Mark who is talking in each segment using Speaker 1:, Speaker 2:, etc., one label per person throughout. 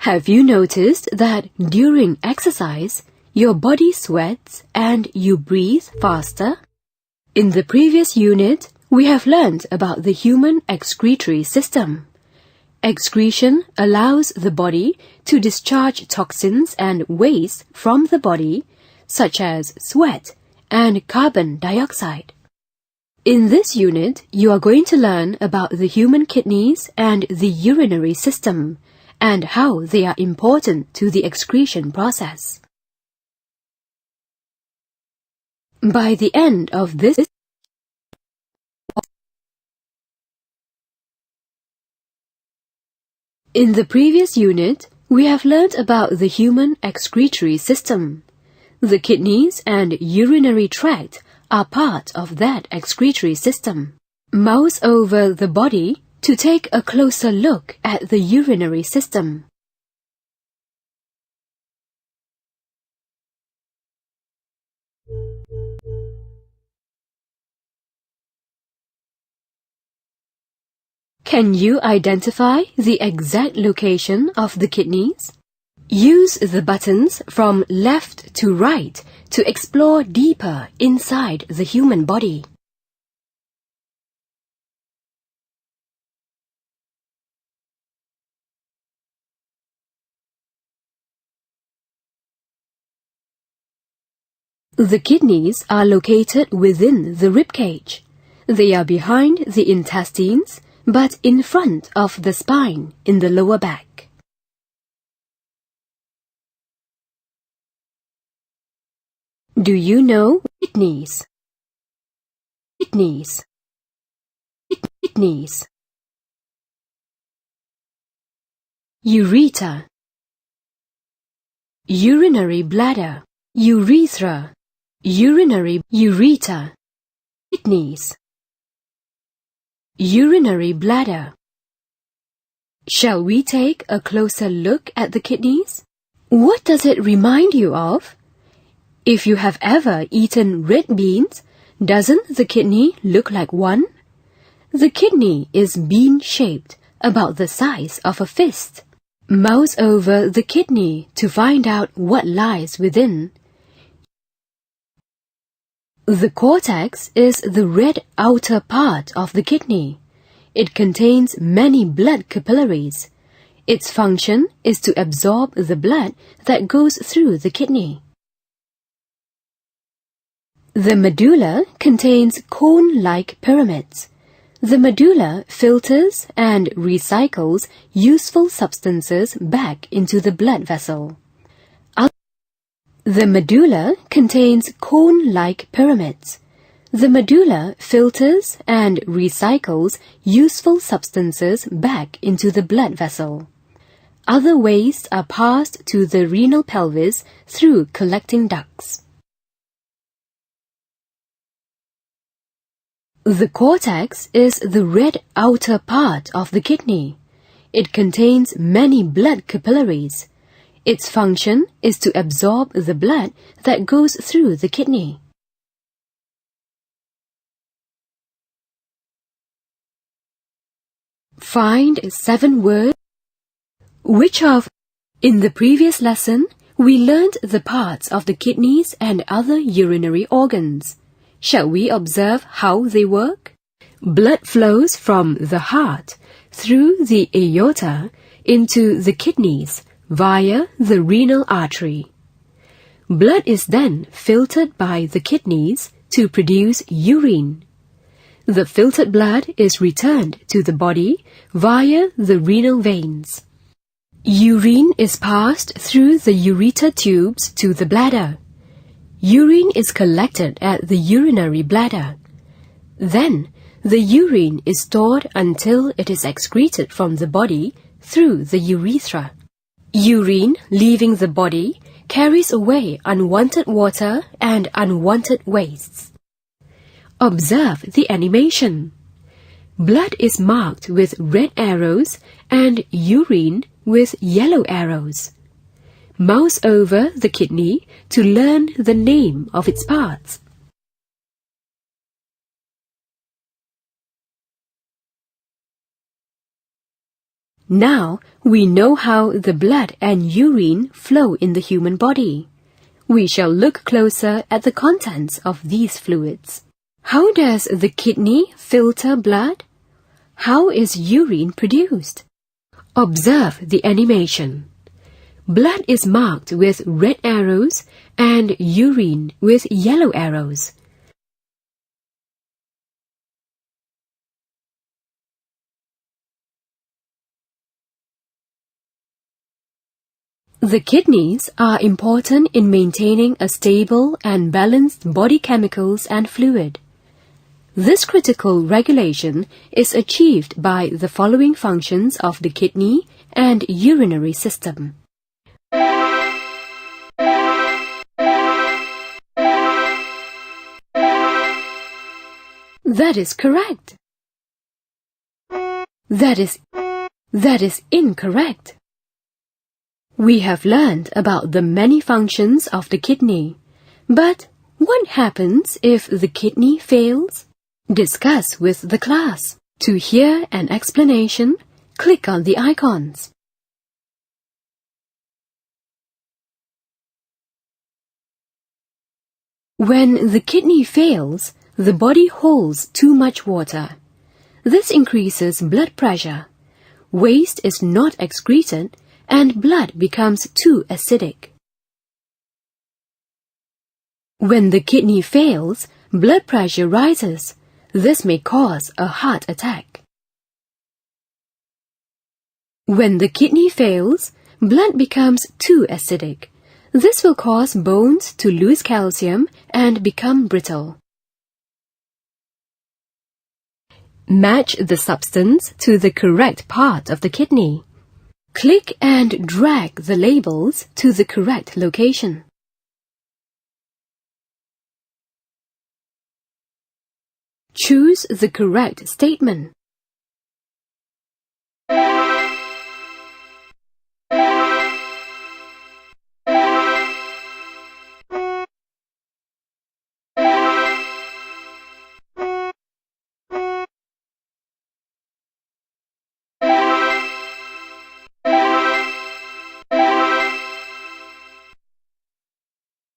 Speaker 1: Have you noticed that during exercise, your body sweats and you breathe faster? In the previous unit, we have learned about the human excretory system. Excretion allows the body to discharge toxins and waste from the body, such as sweat and carbon dioxide. In this unit, you are going to learn about the human kidneys and the urinary system, and how they are important to the excretion process. By the end of this, in the previous unit, we have learned about the human excretory system. The kidneys and urinary tract are part of that excretory system. Mouse over the body to take a closer look at the urinary system. Can you identify the exact location of the kidneys? Use the buttons from left to right to explore deeper inside the human body. The kidneys are located within the ribcage. They are behind the intestines, but in front of the spine in the lower back. Do you know kidneys? Kidneys. Kidneys. Ureter. Urinary bladder. Urethra. Urinary ureter. Kidneys. Urinary bladder. Shall we take a closer look at the kidneys? What does it remind you of? If you have ever eaten red beans, doesn't the kidney look like one? The kidney is bean-shaped, about the size of a fist. Mouse over the kidney to find out what lies within. The cortex is the red outer part of the kidney. It contains many blood capillaries. Its function is to absorb the blood that goes through the kidney. The medulla contains cone-like pyramids. The medulla filters and recycles useful substances back into the blood vessel. The medulla contains cone-like pyramids. The medulla filters and recycles useful substances back into the blood vessel. Other wastes are passed to the renal pelvis through collecting ducts. The cortex is the red outer part of the kidney. It contains many blood capillaries. Its function is to absorb the blood that goes through the kidney. Find 7 words. Which of? In the previous lesson, we learned the parts of the kidneys and other urinary organs. Shall we observe how they work? Blood flows from the heart through the aorta into the kidneys via the renal artery. Blood is then filtered by the kidneys to produce urine. The filtered blood is returned to the body via the renal veins. Urine is passed through the ureter tubes to the bladder. Urine is collected at the urinary bladder. Then, the urine is stored until it is excreted from the body through the urethra. Urine leaving the body carries away unwanted water and unwanted wastes. Observe the animation. Blood is marked with red arrows and urine with yellow arrows. Mouse over the kidney to learn the name of its parts. Now we know how the blood and urine flow in the human body. We shall look closer at the contents of these fluids. How does the kidney filter blood? How is urine produced? Observe the animation. Blood is marked with red arrows and urine with yellow arrows. The kidneys are important in maintaining a stable and balanced body chemicals and fluid. This critical regulation is achieved by the following functions of the kidney and urinary system. That is correct. That is incorrect. We have learned about the many functions of the kidney. But what happens if the kidney fails? Discuss with the class. To hear an explanation, click on the icons. When the kidney fails, the body holds too much water. This increases blood pressure. Waste is not excreted and blood becomes too acidic. When the kidney fails, blood pressure rises. This may cause a heart attack. When the kidney fails, blood becomes too acidic. This will cause bones to lose calcium and become brittle. Match the substance to the correct part of the kidney. Click and drag the labels to the correct location. Choose the correct statement.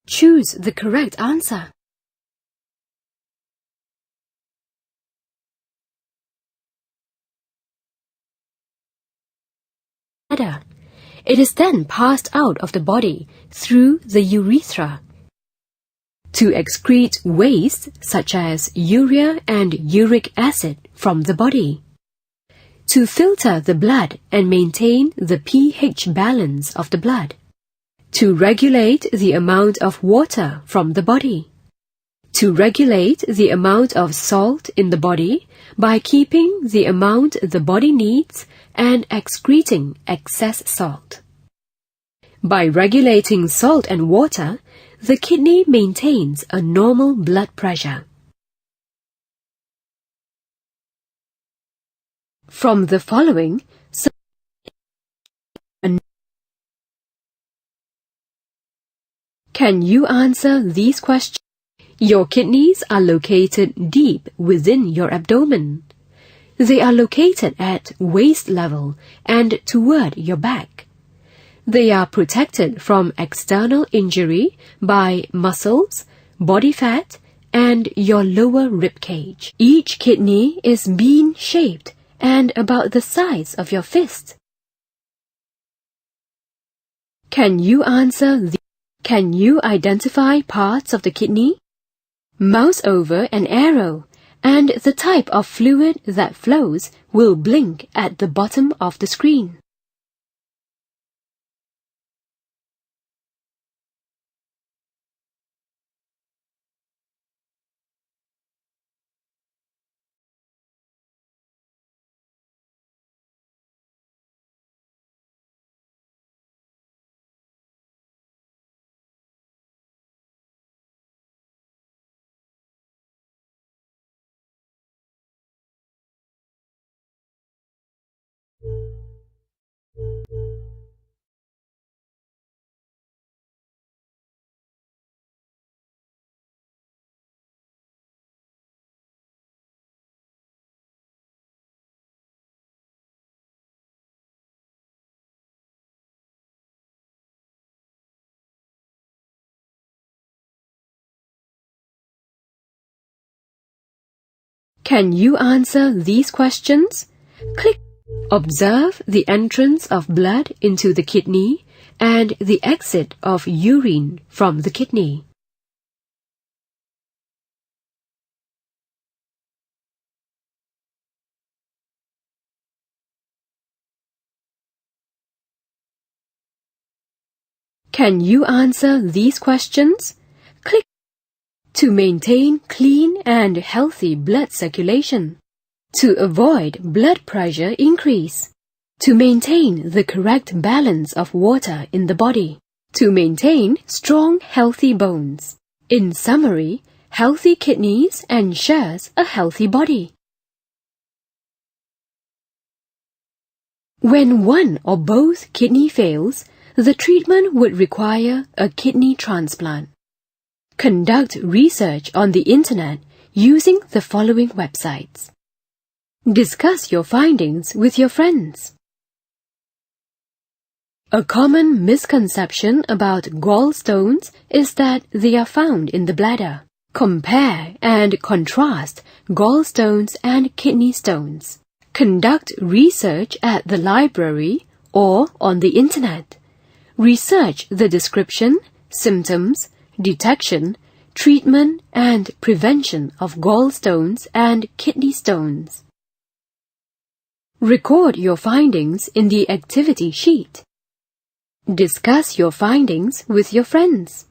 Speaker 1: Choose the correct answer. It is then passed out of the body through the urethra to excrete waste such as urea and uric acid from the body, to filter the blood and maintain the pH balance of the blood, to regulate the amount of water from the body, to regulate the amount of salt in the body by keeping the amount the body needs and excreting excess salt. By regulating salt and water, the kidney maintains a normal blood pressure. From the following, can you answer these questions? Your kidneys are located deep within your abdomen. They are located at waist level and toward your back. They are protected from external injury by muscles, body fat, and your lower rib cage. Each kidney is bean-shaped and about the size of your fist. Can you Can you identify parts of the kidney? Mouse over an arrow, and the type of fluid that flows will blink at the bottom of the screen. Can you answer these questions? Click. Observe the entrance of blood into the kidney and the exit of urine from the kidney. Can you answer these questions? Click. To maintain clean and healthy blood circulation. To avoid blood pressure increase. To maintain the correct balance of water in the body. To maintain strong, healthy bones. In summary, healthy kidneys ensures a healthy body. When one or both kidney fails, the treatment would require a kidney transplant. Conduct research on the internet using the following websites. Discuss your findings with your friends. A common misconception about gallstones is that they are found in the bladder. Compare and contrast gallstones and kidney stones. Conduct research at the library or on the internet. Research the description, symptoms, detection, treatment, and prevention of gallstones and kidney stones. Record your findings in the activity sheet. Discuss your findings with your friends.